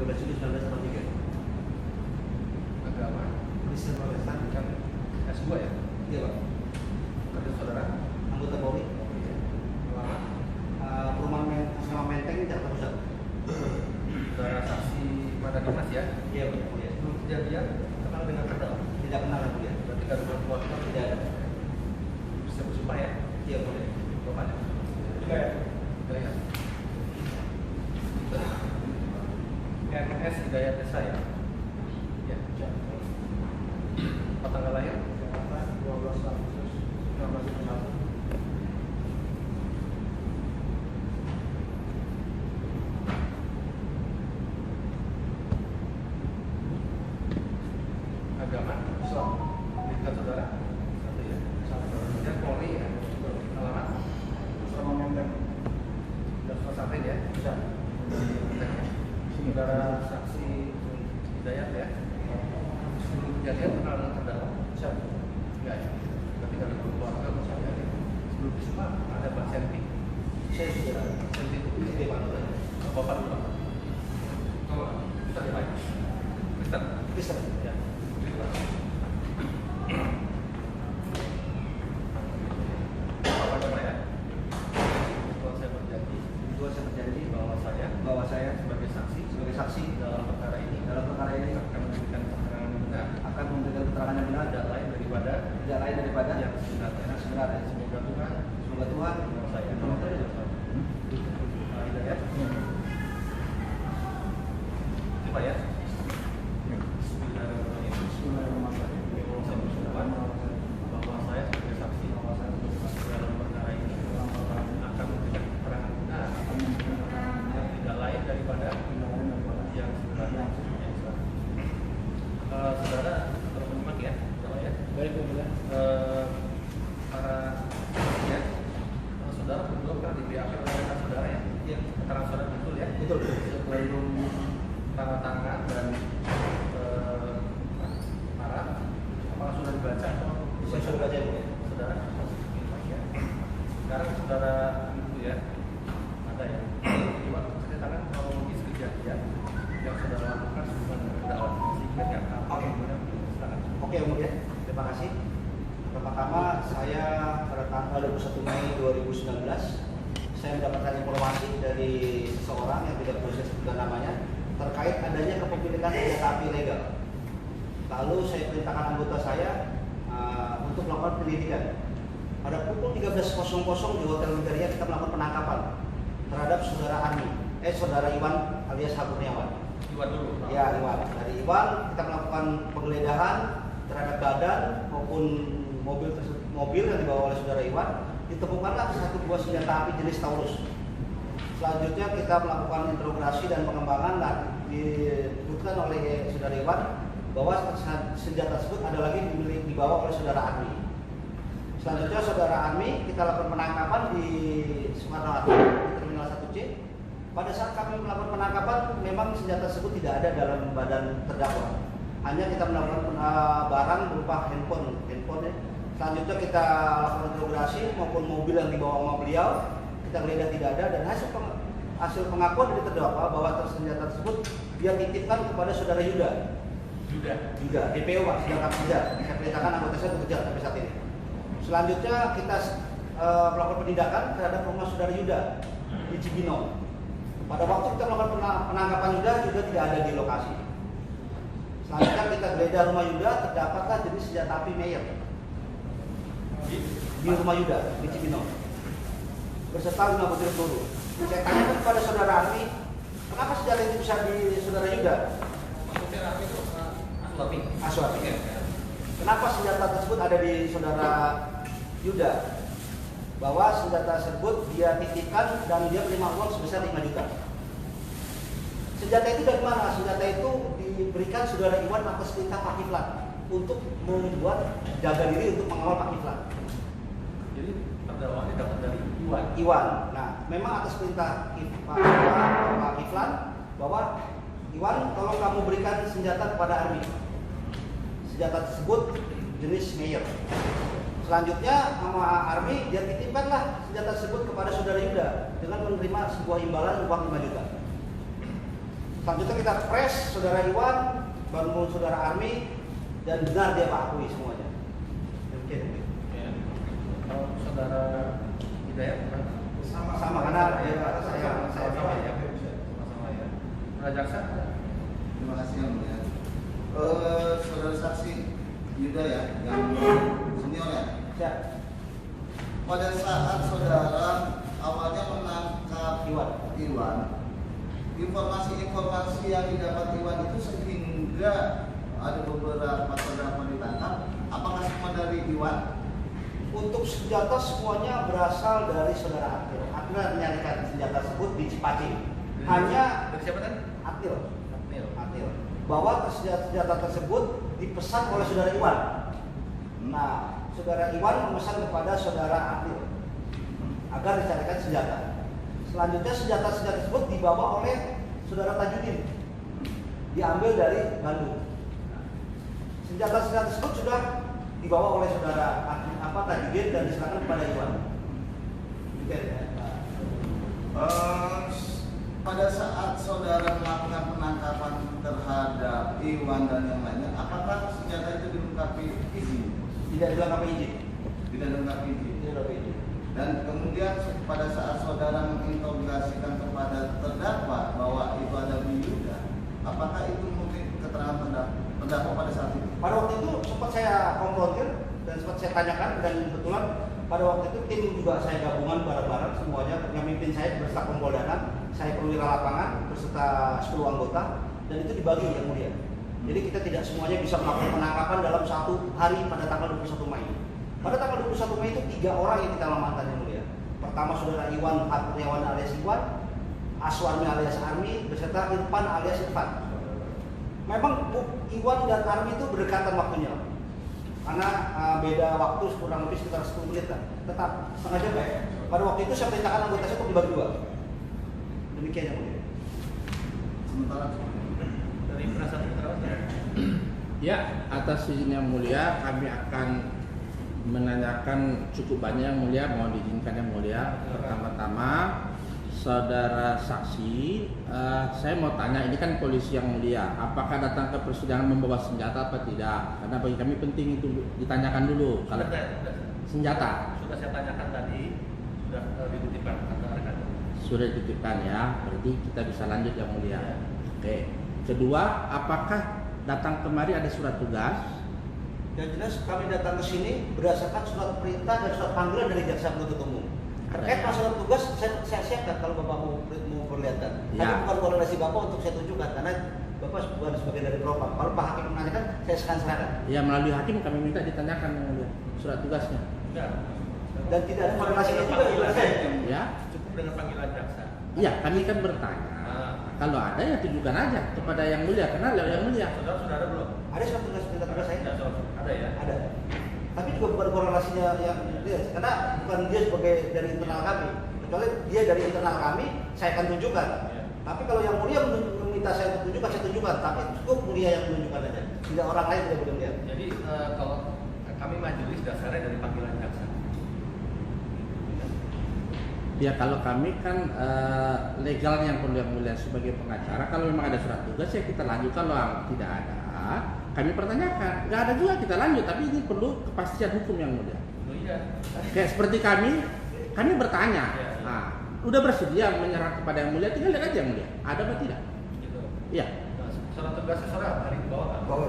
12 Juli 1983. Agama Kristen Protestan. kan S2 ya? Iya Pak. Kerja saudara? Anggota Polri. Alamat? Perumahan Asrama Menteng Jakarta Pusat. Saudara saksi pada Dimas ya? Iya Pak. Iya. Sebelum kejadian kenal dengan terdakwa? Tidak kenal aku ya. Berarti kan keluarga Tidak ada. bisa bersumpah ya? Iya boleh. Bapaknya? Tidak ya. Enggak ya? NS Hidayat Desa ya? Ya. Apa tanggal lahir? 12 Agustus 1951. Agama? Islam. Nikah saudara? Satu ya? Kemudian Polri ya? Alamat? Asrama Menteng. Sudah sampai ya? Bisa. Saudara saksi Hidayat ya? Sebelum kejadian kenal dengan terdakwa? Bisa. Enggak ya? Berarti kalau keluarga misalnya sebelum disumpah ada Mbak Senti. Saya sudah. Senti itu Iya Pak. Bapak dulu Pak. Kita ya Pak. Kristen. Kristen. Ya. Bapak coba ya. Kalau saya berjanji Dua saya berjanji bahwa saya sebagai saksi dalam perkara ini akan memberikan keterangan yang benar akan memberikan keterangan yang benar tidak lain daripada yang yang sebenarnya. semoga Tuhan Semoga Tuhan menolong saya. Hidayat. Coba ya. Bismillahirrahmanirrahim. Saya bersumpah bahwa saya sebagai saksi dalam perkara ini akan memberikan keterangan benar yang tidak lain daripada yang sebenarnya. Saudara kalau menyimak ya, saudara ya. Baik, Para ya, saudara berdua pernah di BAP oleh rekan saudara ya. Iya. Keterangan saudara betul ya. Betul. Sebelum tanda tangan dan para apakah sudah dibaca atau Saya sudah baca Bu. saudara? Ya. Sekarang saudara itu ya ada ya. Coba ceritakan kronologis kejadian yang saudara lakukan sebelum dakwaan sehingga nggak apa Oke. kemudian silakan. Oke, kemudian terima kasih. Pertama, saya pada tanggal 21 Mei 2019 saya mendapatkan informasi dari seseorang yang tidak perlu saya sebutkan namanya terkait adanya kepemilikan senjata api ilegal. Lalu saya perintahkan anggota saya untuk melakukan penyelidikan. Pada pukul 13.00 di Hotel Megaria kita melakukan penangkapan terhadap saudara Iwan alias Kurniawan. Iwan dulu. Ya, Iwan. Dari Iwan kita melakukan penggeledahan terhadap badan maupun mobil yang dibawa oleh saudara Iwan. Ditemukanlah satu buah senjata api jenis Taurus. Selanjutnya kita melakukan interogasi dan pengembangan. Nah, disebutkan oleh saudara Iwan bahwa senjata tersebut ada lagi dibawa oleh saudara Armi. Selanjutnya saudara Armi kita lakukan penangkapan di Soekarno-Hatta di Terminal 1C. Pada saat kami melakukan penangkapan, memang senjata tersebut tidak ada dalam badan terdakwa. Hanya kita melakukan barang berupa handphone ya. Selanjutnya kita lakukan interogasi maupun mobil yang dibawa sama beliau, kita geledah tidak ada dan hasil pengakuan dari terdakwa bahwa senjata tersebut dia titipkan kepada saudara Yuda, DPO Pak, sedang kerja. Saya perintahkan anggota saya bekerja sampai saat ini. Selanjutnya kita melakukan penindakan terhadap rumah saudara Yuda di Cibinong. Pada waktu kita melakukan penangkapan Yuda tidak ada di lokasi. Selanjutnya kita geledah rumah Yuda, terdapatlah jenis senjata api Meyer di rumah Yuda di Cibinong berserta 5 butir peluru. Saya tanyakan kepada saudara Armi, kenapa senjata itu bisa di saudara Yuda? Maksudnya Armi itu Aswapi. Kenapa senjata tersebut ada di saudara Yuda? Bahwa senjata tersebut dia titipkan dan dia menerima uang sebesar 5 juta. Senjata itu dari mana? Senjata itu diberikan saudara Iwan atas perintah Pak Kiflan untuk membuat jaga diri untuk mengawal Pak Kiflan. Jadi terdakwa dapat dari Iwan. Nah, memang atas perintah Pak Kiflan bahwa Iwan, tolong kamu berikan senjata kepada Armi. Senjata tersebut jenis Meyer. Selanjutnya sama Armi dia titipkanlah senjata tersebut kepada saudara Yuda dengan menerima sebuah imbalan uang 5 juta. Selanjutnya kita press saudara Iwan, bangun saudara Army, dan benar dia mengakui semuanya. Demikian. Ya. Kalau saudara Hidayat Sama karena saya sama ya. Sama-sama ya. Saudara jaksa? Terima kasih yang mulia. Saudara saksi Yuda ya, yang senior ya. Ya, Pada saat saudara awalnya menangkap Iwan, informasi-informasi yang didapat Iwan itu sehingga ada beberapa terdakwa ditangkap. Apakah semua dari Iwan? untuk senjata semuanya berasal dari saudara Atil. Atil menyatakan senjata tersebut di Cipaci. Hanya dari siapa tadi? Atil. Atil. Bahwa senjata tersebut dipesan oleh saudara Iwan. Nah, saudara Iwan memesan kepada saudara Atil agar dicarikan senjata. Selanjutnya senjata-senjata tersebut dibawa oleh saudara Tajudin, diambil dari Bandung. Senjata-senjata tersebut sudah dibawa oleh saudara Tajudin dan diserahkan kepada Iwan. Pada saat saudara melakukan penangkapan terhadap Iwan dan yang lainnya, apakah senjata itu dilengkapi izin? Tidak dilengkapi izin. Tidak dilengkapi izin. Tidak dilengkapi izin. Dan kemudian pada saat saudara menginterogasikan kepada terdakwa bahwa itu ada Yuda, apakah itu mungkin keterangan terdakwa pada saat itu? Pada waktu itu sempat saya konfrontir dan sempat saya tanyakan, dan kebetulan pada waktu itu tim juga saya gabungan bareng-bareng semuanya, yang mimpin saya beserta Kompoldanan, saya perwira lapangan beserta 10 anggota, dan itu dibagi yang mulia. Jadi kita tidak semuanya bisa melakukan penangkapan dalam satu hari pada tanggal 21 Mei. Pada tanggal 21 Mei itu 3 orang yang kita amankan yang mulia. Pertama saudara Iwan Kurniawan alias Iwan, Aswarmi alias Army, beserta Irfan alias Irfan. Memang Iwan dan Army itu berdekatan waktunya, karena beda waktu kurang lebih sekitar 10 menit lah. Tetap setengah jam ya. Pada waktu itu saya perintahkan anggota saya untuk dibagi 2. Demikian yang mulia. Sementara Dari penasihat keterangan. Ya, atas izin yang mulia kami akan menanyakan cukup banyak yang mulia, mohon diizinkan yang mulia. Pertama-tama saudara saksi, saya mau tanya, ini kan polisi yang mulia, apakah datang ke persidangan membawa senjata apa tidak? Karena bagi kami penting itu ditanyakan dulu. Kalau senjata Sudah saya tanyakan tadi, sudah dititipkan kata rekan. sudah dititipkan ya, berarti kita bisa lanjut yang mulia. Oke. Kedua, apakah datang kemari ada surat tugas? Yang jelas kami datang ke sini berdasarkan surat perintah dan surat panggilan dari jaksa penuntut umum. Terkait masalah tugas, saya siapkan kalau Bapak mau perlihatkan. Ya. Tapi bukan korelasi Bapak untuk saya tunjukkan, karena Bapak bukan sebagai dari propam. Kalau Pak Hakim menanyakan, saya akan serahkan. Ya, melalui hakim kami minta ditanyakan yang mulia surat tugasnya. Dan tidak ada korelasinya juga dengan saya. Ya. Cukup dengan panggilan jaksa. Iya, kami kan bertanya. Kalau ada ya tunjukkan aja kepada yang mulia, karena yang mulia. Saudara sudah ada belum? Ada surat tugas saya? Ada ya. Ada. Tapi juga bukan korelasinya yang dia, karena bukan dia sebagai dari internal kami. Kecuali dia dari internal kami, saya akan tunjukkan. Ya. Tapi kalau yang mulia meminta saya untuk tunjukkan, saya tunjukkan. Tapi cukup mulia yang menunjukkan aja. Tidak orang lain tidak boleh melihat. Jadi kalau kami majelis dasarnya dari panggilan jaksa. Ya, kalau kami kan legal yang perlu yang mulia sebagai pengacara, kalau memang ada surat tugas ya kita lanjut, kalau tidak ada kami pertanyakan. Nggak ada juga kita lanjut, tapi ini perlu kepastian hukum yang mulia. Oh iya. Kayak seperti kami bertanya. Ya. Nah, udah bersedia menyerah kepada yang mulia, tinggal lihat aja yang mulia. Ada apa tidak? Gitu. Iya. Nah, surat tugasnya saudara hari bawah kan? Bahwa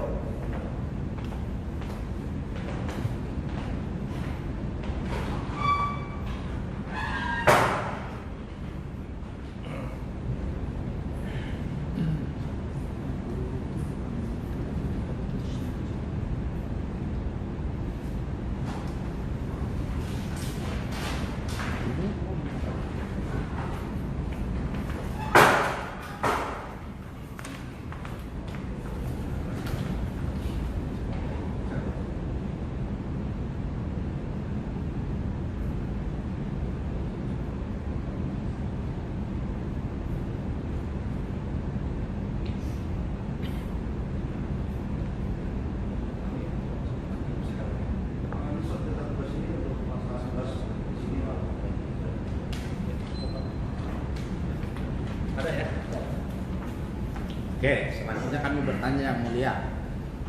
Oke, selanjutnya kami bertanya yang mulia.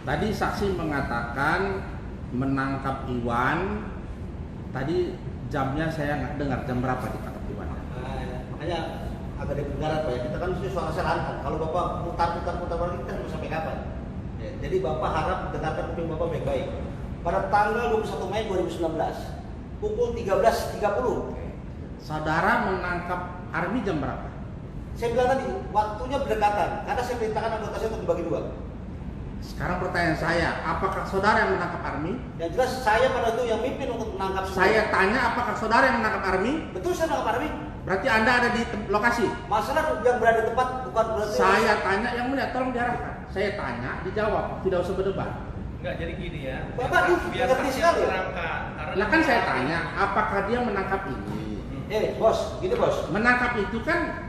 Tadi saksi mengatakan menangkap Iwan. Tadi jamnya saya nggak dengar jam berapa ditangkap Iwan. Makanya agak dipengaruhi Pak ya. Kita kan mesti soal serangan. Kalau Bapak putar lagi kita mau sampai kapan? Ya, jadi Bapak harap dengarkan kuping Bapak baik-baik. Pada tanggal 21 Mei 2019 pukul 13.30 Saudara menangkap Army jam berapa? saya bilang tadi waktunya berdekatan karena saya perintahkan anggota saya untuk dibagi dua. Sekarang pertanyaan saya, apakah saudara yang menangkap Army? Yang jelas saya pada itu yang mimpin untuk menangkap semua. Saya tanya, apakah saudara yang menangkap Army? Betul saya menangkap Army. Berarti Anda ada di lokasi. Masalah yang berada di tempat bukan berarti Saya tanya yang mulia, tolong diarahkan. Saya tanya, dijawab, tidak usah berdebat. Enggak, jadi gini ya. Bapak ini biar ngerti saksi sekali. terangkan. Lah kan saya tanya, apakah dia menangkap ini? bos, gini bos. Menangkap itu kan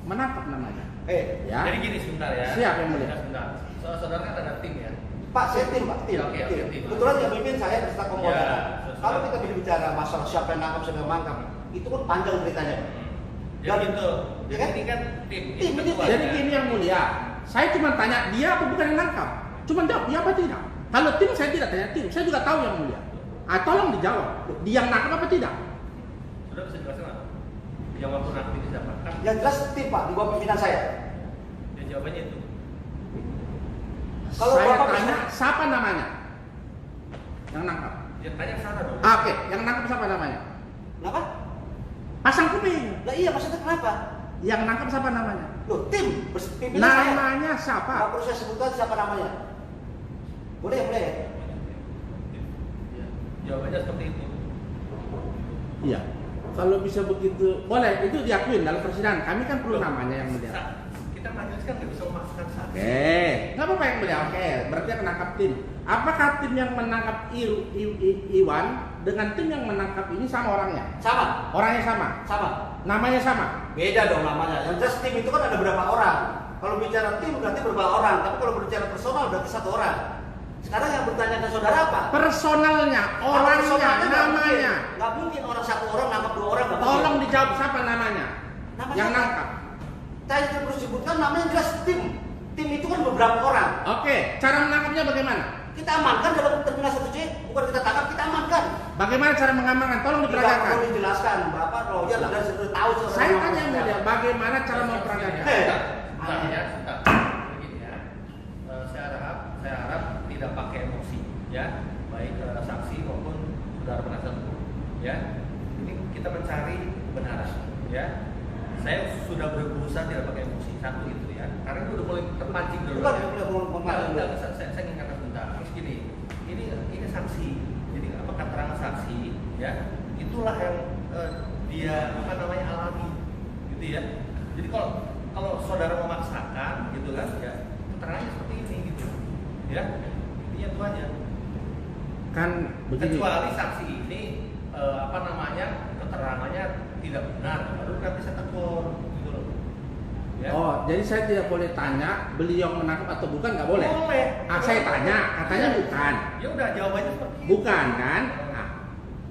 menangkap namanya. Ya. Jadi gini sebentar ya. Siap yang mulia. Sebentar. Saudara kan ada tim ya. Pak, saya tim Pak, tim. Oke, tim. Kebetulan yang mimpin saya beserta komandan. Ya, Kalau kita bicara masalah siapa yang nangkap, siapa yang menangkap, itu kan panjang ceritanya. Jadi itu. Ya Jadi kan? ini kan tim. Tim, ini ketua, Jadi ya. gini yang mulia, saya cuma tanya dia apa bukan yang nangkap. Cuma jawab dia apa tidak. Kalau tim saya tidak tanya tim, saya juga tahu yang mulia. Tolong dijawab, dia yang nangkap apa tidak? Sudah bisa jelasin nggak? Yang waktu nangkep itu siapa? Kan Yang jelas tim Pak, di bawah pimpinan saya. dia jawabannya itu. Kalau Saya Bapak tanya bisa- siapa namanya yang nangkap. Ya tanya ke sana dong. Oke, yang nangkap siapa namanya? Kenapa? Pasang kuping. Lah iya maksudnya kenapa? Yang nangkap siapa namanya? Loh tim, pimpinan saya. Namanya Nggak siapa? perlu saya sebutkan siapa namanya. Boleh ya? Ya. Jawabannya seperti itu. Iya. Kalau bisa begitu, boleh itu diakuin dalam persidangan. Kami kan perlu namanya yang mulia. Kita majelis kan nggak bisa memaksakan saksi. Oke, nggak apa-apa yang mulia. Oke, berarti yang menangkap tim. Apakah tim yang menangkap Iwan dengan tim yang menangkap ini sama orangnya? Sama, Orangnya sama, sama. namanya sama. Beda dong namanya. Yang jelas tim itu kan ada berapa orang. Kalau bicara tim berarti berapa orang, tapi kalau bicara personal berarti satu orang. Sekarang yang bertanya ke saudara apa? Personalnya, orangnya, namanya. Nggak mungkin orang satu orang nangkap dua orang. nggak Tolong mungkin. dijawab siapa namanya? Namanya Yang apa? nangkap. Saya terus sebutkan namanya jelas tim. Tim itu kan beberapa orang. Oke, cara menangkapnya bagaimana? Kita amankan dalam terminal 1C, bukan kita tangkap, kita amankan. Bagaimana cara mengamankan? Tolong Tidak diperagakan. perlu dijelaskan, Bapak lawyer dan sudah tahu. Saya tanya yang mulia, bagaimana cara memperagakan? Sebentar ya, sebentar. Begini ya. Saya harap tidak pakai emosi ya, baik saksi maupun saudara penasihat hukum. Ya, ini kita mencari kebenaran. Ya, saya sudah berusaha tidak pakai emosi satu itu ya, karena itu udah mulai terpancing dulu. Bukan, Ya. bukan, Enggak, saya ingin kata sebentar. Terus gini, ini saksi. Jadi apa keterangan saksi ya, itulah yang dia apa namanya alami, gitu ya. Jadi kalau saudara memaksakan gitu kan ya, keterangannya seperti ini gitu ya, intinya itu aja. Kan begini. Kecuali saksi ini apa namanya keterangannya tidak benar, baru nggak bisa tegur gitu loh ya. Oh, jadi saya tidak boleh tanya beliau menangkap atau bukan, nggak boleh? Boleh. Saya tanya, katanya bukan. Ya udah jawabannya seperti itu. Bukan kan? Nah,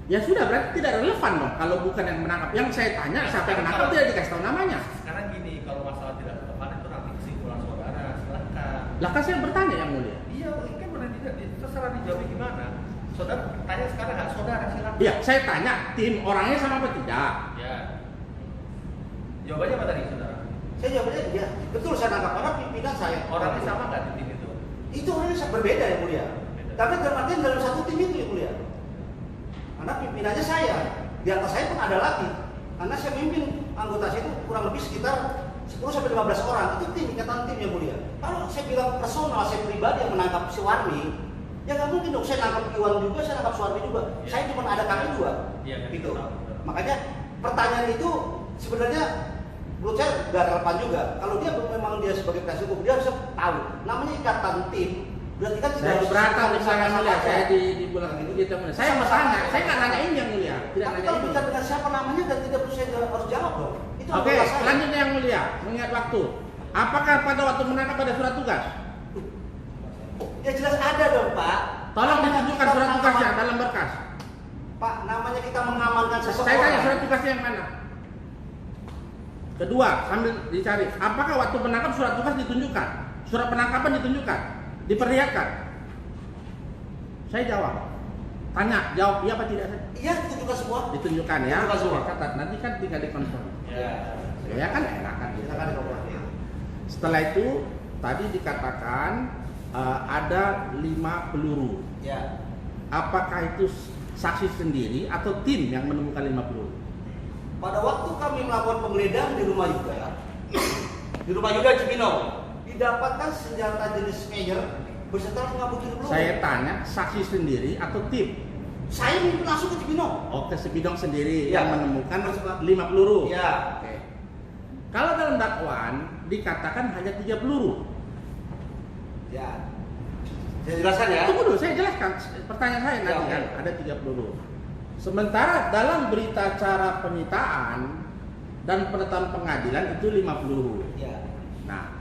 ya sudah, berarti tidak relevan dong kalau bukan yang menangkap. Yang saya tanya siapa yang menangkap tidak dikasih tahu namanya. Sekarang gini, kalau masalah tidak relevan itu nanti kesimpulan saudara, silakan. Lah kan saya bertanya yang mulia. Iya, ini kan benar tidak terserah dijawabnya gimana. Saudara tanya sekarang nggak saudara, silakan. Iya, saya tanya tim orangnya sama apa tidak? Ya. Jawabannya apa tadi saudara? Saya jawabnya ya, betul saya nangkap karena pimpinan saya. Orangnya sama nggak di tim itu? Itu orangnya berbeda yang mulia. Beda. Tapi termatin dalam satu tim itu yang mulia. Karena pimpinannya saya. Di atas saya pun ada lagi. Karena saya mimpin anggota saya itu kurang lebih sekitar 10 sampai 15 orang. Itu tim, ikatan tim yang mulia. Kalau saya bilang personal, saya pribadi yang menangkap si Warmi, ya nggak mungkin dong saya nangkap Iwan juga, saya nangkap Suwarmi juga. Ya. Saya cuma ada kami dua. Iya, kan Gitu. kita tahu. Makanya pertanyaan itu sebenarnya menurut saya nggak relevan juga. Kalau dia memang dia sebagai penasihat hukum, dia harus tahu. Namanya ikatan tim. Berarti kan Saya keberatan misalnya mulia, saya di bulan itu kita mulia. Saya mau tanya, saya nggak nanya ini yang mulia, tidak Tapi nanya kalau ini. bicara dengan siapa namanya dan tidak perlu saya harus jawab dong. Itu Oke, anggota saya. selanjutnya yang mulia, mengingat waktu. Apakah pada waktu menangkap ada surat tugas? Ya jelas ada dong Pak. Tolong Namanya ditunjukkan kita surat tugasnya mengamankan- dalam berkas. Pak, namanya kita mengamankan seseorang. Saya tanya surat tugasnya yang mana? Kedua, sambil dicari, apakah waktu menangkap surat tugas ditunjukkan? Surat penangkapan ditunjukkan? Diperlihatkan? Saya jawab. Tanya, jawab iya apa tidak? Iya, ditunjukkan semua. Ditunjukkan ya. Ditunjukkan semua. Catat, nanti kan tinggal dikonfirm. Ya. Ya kan enak kan gitu. Silakan dikonfirmasi. Setelah itu tadi dikatakan ada 5 peluru. Ya. Apakah itu saksi sendiri atau tim yang menemukan 5 peluru? Pada waktu kami melakukan penggeledahan di rumah Yuda, di rumah Yuda Cibinong, didapatkan senjata jenis Meyer beserta 5 butir peluru. Saya tanya, saksi sendiri atau tim? Saya langsung ke Cibinong. Oh, ke Cibinong sendiri Ya. yang menemukan 5 peluru. Ya. Oke. Kalau dalam dakwaan dikatakan hanya 3 peluru. Ya. Saya jelaskan ya. Tunggu dulu, saya jelaskan. Pertanyaan saya nanti oke. kan ada 3 peluru. Sementara dalam berita acara penyitaan dan penetapan pengadilan itu 5 peluru. Ya. Nah,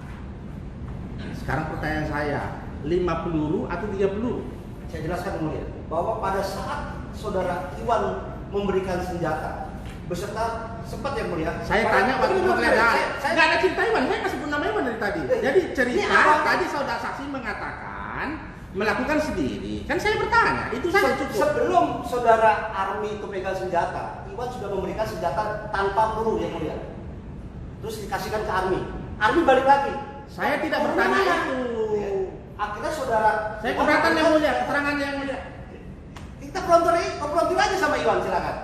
sekarang pertanyaan saya, 5 peluru atau 3 peluru? Saya jelaskan dulu ya, bahwa pada saat saudara Iwan memberikan senjata beserta sempat yang mulia. Saya tanya waktu penggeledahan. Saya Nggak ada cerita Iwan, saya kasih pun nama Iwan dari tadi. Jadi ini cerita apa? tadi saudara saksi mengatakan melakukan sendiri. Kan saya bertanya, itu saja cukup. sebelum saudara Army itu pegang senjata, Iwan sudah memberikan senjata tanpa peluru yang mulia. Terus dikasihkan ke Army. Army balik lagi. Saya tidak Peluru bertanya mana? itu. Ya. Akhirnya saudara Saya Iwan keberatan yang memberikan mulia, senjata. keterangan yang mulia. Kita konfrontir aja sama Iwan, silakan.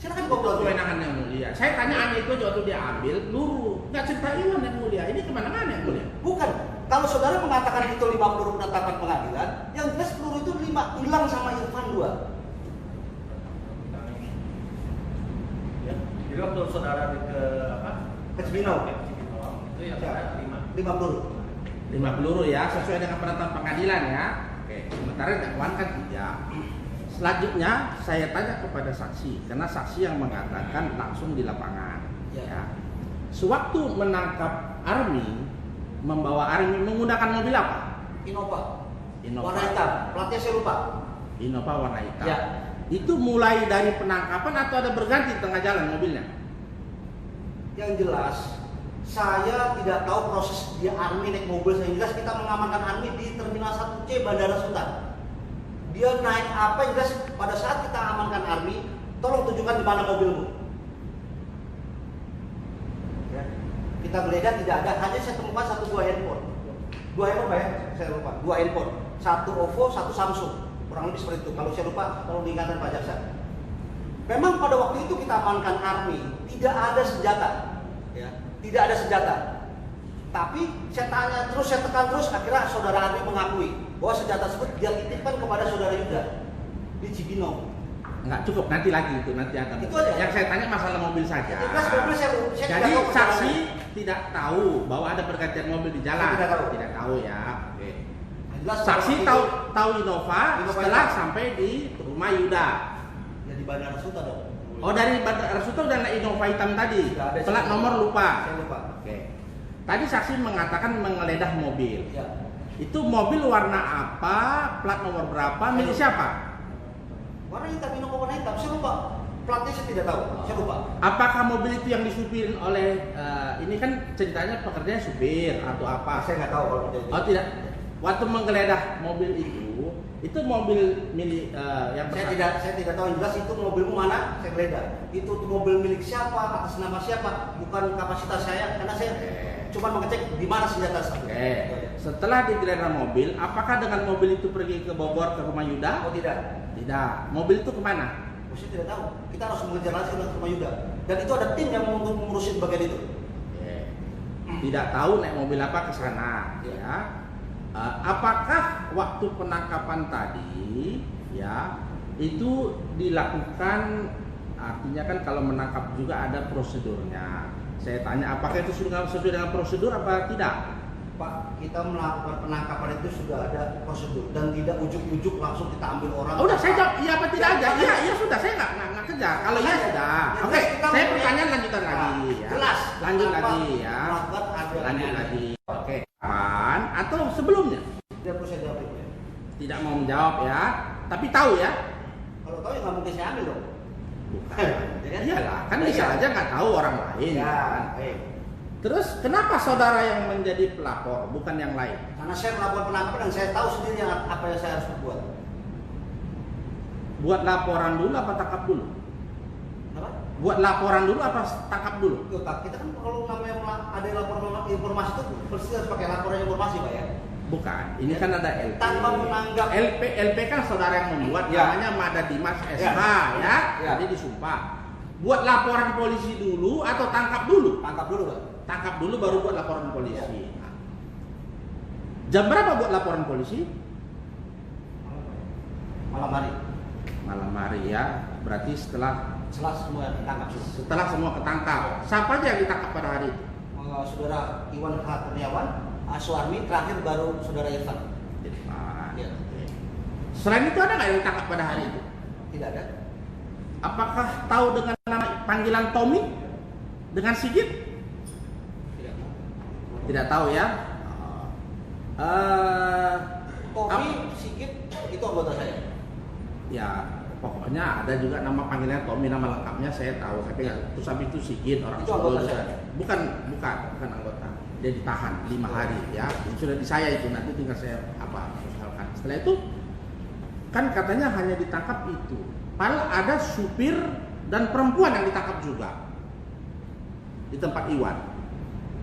Silakan konfrontir. Kewenangan yang mulia. Saya tanya Ani itu waktu dia ambil peluru. Nggak cerita Iwan yang mulia. Ini kemana-mana yang mulia. Bukan. Kalau saudara mengatakan itu 5 peluru penetapan pengadilan, yang jelas peluru itu 5 hilang sama Irfan 2. Ya. Jadi waktu saudara ke apa? Ke Cibinong. Itu yang Ya. ada 5. 5 peluru. 5 peluru ya, sesuai dengan penetapan pengadilan ya. Oke, sementara dakwaan kan 3. Selanjutnya saya tanya kepada saksi, karena saksi yang mengatakan langsung di lapangan. Ya. Sewaktu menangkap Army, membawa Army menggunakan mobil apa? Innova. Innova. Warna hitam. Platnya saya lupa. Innova warna hitam. Ya. Itu mulai dari penangkapan atau ada berganti di tengah jalan mobilnya? Yang jelas, saya tidak tahu proses dia Army naik mobil. Yang jelas kita mengamankan Army di Terminal 1C Bandara Sultan. Dia naik apa yang jelas pada saat kita amankan Army, tolong tunjukkan di mana mobilmu. Ya. Kita geledah tidak ada, hanya saya temukan 1 buah handphone. 2 handphone Pak ya? Saya lupa. 2 handphone. 1 OVO, 1 Samsung. Kurang lebih seperti itu. Kalau saya lupa, tolong diingatkan Pak Jaksa. Memang pada waktu itu kita amankan Army, tidak ada senjata. Ya. Tidak ada senjata. Tapi saya tanya terus, saya tekan terus, akhirnya saudara Army mengakui bahwa senjata tersebut dia titipkan kepada saudara Yuda di Cibinong. Enggak cukup, nanti lagi itu nanti akan. Itu aja. Yang saya tanya masalah mobil saja. Yang jelas mobil saya Jadi tidak tahu saksi perjalanannya. tidak tahu bahwa ada pergantian mobil di jalan. Saya tidak tahu. Tidak tahu ya. Oke. Yang jelas Saksi waktu tahu itu, tahu Innova setelah sampai di rumah Yuda. ya di Bandara Sultan dong. Oh dari Bandara Sultan dan Innova hitam tadi. Tidak ada Plat saya nomor lupa. Saya lupa. Oke. Tadi saksi mengatakan menggeledah mobil. Ya. Itu mobil warna apa? Plat nomor berapa? Milik siapa? Warna hitam, Innova warna hitam. Saya lupa. Platnya saya tidak tahu. Saya lupa. Apakah mobil itu yang disupirin oleh ini kan ceritanya pekerjaan supir atau apa? Saya nggak tahu kalau itu. Oh tidak. Waktu menggeledah mobil itu mobil milik yang Saya tidak tahu yang jelas itu mobilmu mana, saya geledah. Itu mobil milik siapa, atas nama siapa, bukan kapasitas saya karena saya cuma mengecek di mana senjata tersebut. Oke. Setelah digeledah mobil, apakah dengan mobil itu pergi ke Bogor ke rumah Yuda? Oh tidak. Tidak. Mobil itu kemana? Oh, saya tidak tahu. Kita harus mengejar lagi ke rumah Yuda. Dan itu ada tim yang untuk mengurusin bagian itu. Oke. Tidak tahu naik mobil apa ke sana, ya. Apakah waktu penangkapan tadi, ya, itu dilakukan? Artinya kan kalau menangkap juga ada prosedurnya. Saya tanya, apakah itu sudah sesuai dengan prosedur apa tidak? Pak, kita melakukan penangkapan itu sudah ada prosedur dan tidak ujuk-ujuk langsung kita ambil orang. Oh, udah saya jawab iya apa tidak aja. Iya sudah, saya nggak kejar. Kalau iya sudah. Oke, saya pertanyaan lanjutan lagi ya. Jelas. Lanjut Tanpa lagi ya. melakukan ada Lanjut lagi. Oke. Kapan atau sebelumnya? Tidak perlu saya jawab itu ya. Tidak mau menjawab ya. Tapi tahu ya. Kalau tahu ya nggak mungkin saya ambil dong. Bukan. Ya kan? Iyalah, kan Ya, bisa iya. aja nggak tahu orang lain. Ya, Kan? baik. Terus kenapa saudara yang menjadi pelapor bukan yang lain? Karena saya melakukan penangkapan dan saya tahu sendiri apa yang saya harus berbuat. Buat laporan dulu apa tangkap dulu? Kenapa? Buat laporan dulu apa tangkap dulu? Tuh, Pak, kita kan kalau namanya ada laporan informasi itu pasti harus pakai laporan informasi, Pak ya. Bukan, ini kan ada LP. Tanpa menanggap LP kan saudara yang membuat, Ya. namanya Mada Dimas SH Ya. ya. Ya. Tadi disumpah. Buat laporan polisi dulu atau tangkap dulu? tangkap dulu, Pak. Tangkap dulu baru buat laporan polisi. Nah. Jam berapa buat laporan polisi? Malam hari. Malam hari ya. Berarti setelah Semua ditangkap semua. setelah semua ketangkap. Siapa aja yang ditangkap pada hari itu? Saudara Iwan H. Kurniawan, Suarmi, terakhir baru saudara Irfan. Ya. Selain itu ada nggak yang ditangkap pada hari itu? Tidak ada. Apakah tahu dengan nama panggilan Tommy? Dengan Sigit? Tidak. Tidak tahu ya. Tommy, Sigit, itu anggota saya. Ya pokoknya ada juga nama panggilannya Tommy, nama lengkapnya saya tahu. Tapi terus habis itu Sigit orang Itu Solo anggota juga. saya. Bukan anggota. Dia ditahan 5 hari ya. Sudah di saya itu, nanti tinggal saya usahakan. Setelah itu kan katanya hanya ditangkap itu. Padahal ada supir dan perempuan yang ditangkap juga di tempat Iwan.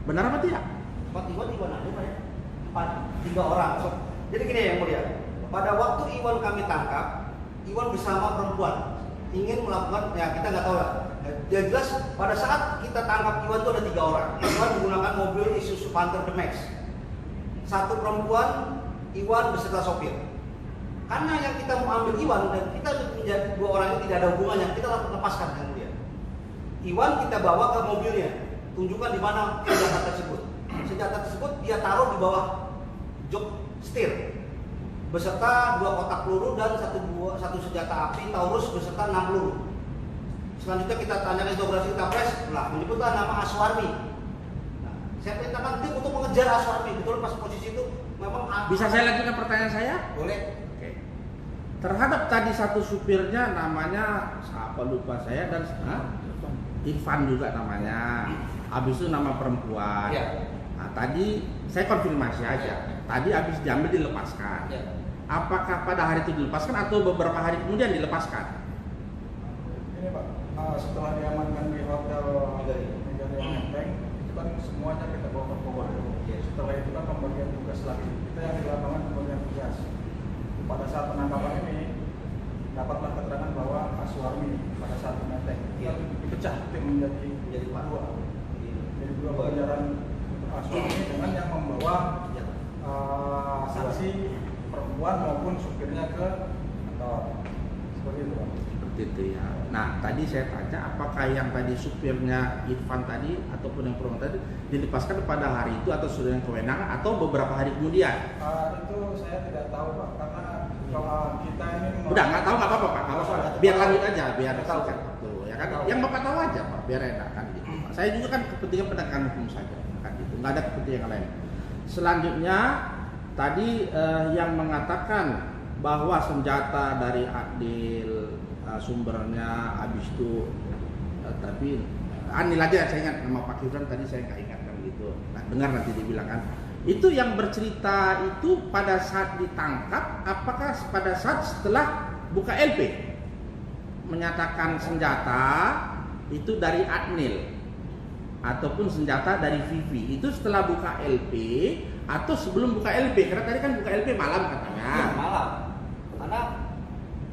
Benar apa tidak? Tempat Iwan ada, Pak ya? 3 orang. Jadi gini yang mulia, pada waktu Iwan kami tangkap, Iwan bersama perempuan ingin melakukan, ya kita nggak tahu lah. Yang jelas pada saat kita tangkap Iwan itu ada 3 orang. Iwan menggunakan mobil Isuzu Panther The Max. 1 perempuan, Iwan beserta sopir. Karena yang kita mau ambil Iwan dan kita menjadi 2 orang ini tidak ada hubungannya, kita lepaskan yang mulia. Iwan kita bawa ke mobilnya, tunjukkan di mana senjata tersebut. Senjata tersebut dia taruh di bawah jok setir beserta 2 kotak peluru dan satu senjata api Taurus beserta 6 peluru. Selanjutnya kita tanyakan integrasi kita press, menyebutlah nama Aswarmi. Nah, saya perintahkan tim untuk mengejar Aswarmi. Betul pas posisi itu memang Bisa saya lanjutkan pertanyaan saya? boleh. Oke. Terhadap tadi satu supirnya namanya siapa lupa saya dan Irfan juga namanya. Habis itu nama perempuan. Ya. Nah, tadi saya konfirmasi aja. Ya. Tadi habis diambil dilepaskan. Ya. Apakah pada hari itu dilepaskan atau beberapa hari kemudian dilepaskan? Ini Pak, setelah diamankan di hotel Megari Menteng, itu kan semuanya kita bawa ke Bogor. Setelah itu kan pembagian tugas lagi. Kita yang di lapangan pembagian tugas. Pada saat penangkapan ini dapatlah keterangan bahwa Aswarmi pada saat di Menteng dipecah tim menjadi 2. Jadi 2 pengejaran Aswarmi dengan yang membawa saksi perempuan maupun supirnya ke kantor. Seperti itu Pak. Seperti itu ya. Nah, tadi saya tanya apakah yang tadi supirnya Irfan tadi ataupun yang perempuan tadi dilepaskan pada hari itu atau sudah yang kewenangan atau beberapa hari kemudian? Itu saya tidak tahu Pak, karena kalau kita ini Udah nggak tahu nggak apa-apa Pak, nggak apa-apa. Biar lanjut aja, biar Tahu. singkat waktu ya kan. Yang Bapak tahu aja Pak, biar enak kan gitu. Pak. Saya juga kan kepentingan penegakan hukum saja kan gitu. Nggak ada kepentingan lain. Selanjutnya tadi yang mengatakan bahwa senjata dari Adil sumbernya habis itu tapi Anil aja saya ingat nama Pak Kiflan tadi saya nggak ingatkan gitu. Nah, dengar nanti dibilang kan. Itu yang bercerita itu pada saat ditangkap, apakah pada saat setelah buka LP menyatakan senjata itu dari Adnil ataupun senjata dari Vivi itu setelah buka LP atau sebelum buka LP? Karena tadi kan buka LP malam katanya. Ya, malam. Karena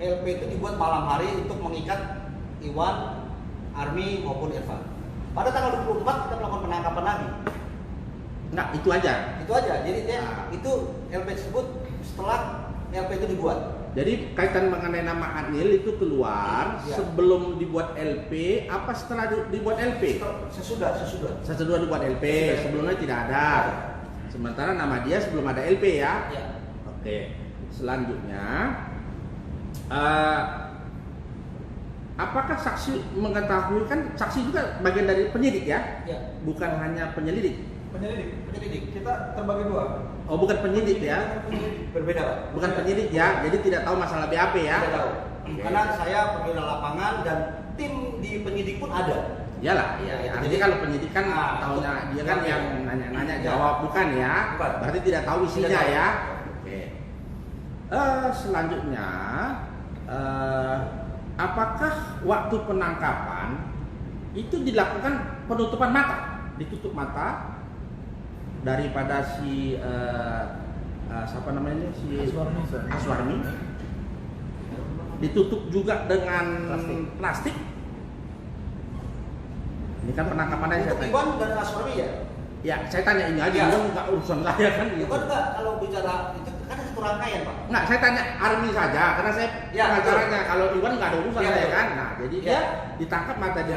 LP itu dibuat malam hari untuk mengikat Iwan, Army maupun Irfan. Pada tanggal 24 kita melakukan penangkapan lagi. Enggak, itu aja. Itu aja. Jadi itu LP tersebut setelah LP itu dibuat. Jadi kaitan mengenai nama Adnil itu keluar Ya. sebelum dibuat LP apa setelah dibuat LP? Sesudah. Sesudah dibuat LP, sebelumnya tidak ada. Sementara nama dia sebelum ada LP ya. Ya. Oke. Selanjutnya apakah saksi mengetahui, kan saksi juga bagian dari penyidik ya? Ya. Bukan hanya penyelidik. Penyelidik. Kita terbagi 2. Oh, bukan penyidik ya? Berbeda, Pak. Bukan penyidik ya. Jadi tidak tahu masalah BAP ya. Tidak tahu. Oke. Karena saya perwira lapangan dan tim di penyidik pun ada. Iyalah, ya. Jadi kalau penyidik kan tahunya dia kan yang nanya-nanya jawab, bukan ya? Bukan. Berarti tidak tahu isinya Tidak tahu. ya. Oke. Selanjutnya, apakah waktu penangkapan itu dilakukan penutupan mata, ditutup mata daripada si siapa namanya si Aswarmi, ditutup juga dengan plastik. Ini kan penangkapannya saya Untuk tanya. Iwan dan Aswarmi ya? Ya, saya tanya ini aja, Ya. Iwan nggak urusan saya kan gitu. Iwan enggak, kalau bicara itu kan satu rangkaian Pak. Nggak, saya tanya Army saja karena saya Ya, pengacaranya. Kalau Iwan nggak ada urusan Ya, saya betul. kan. Nah, jadi Ya. dia ditangkap mata dia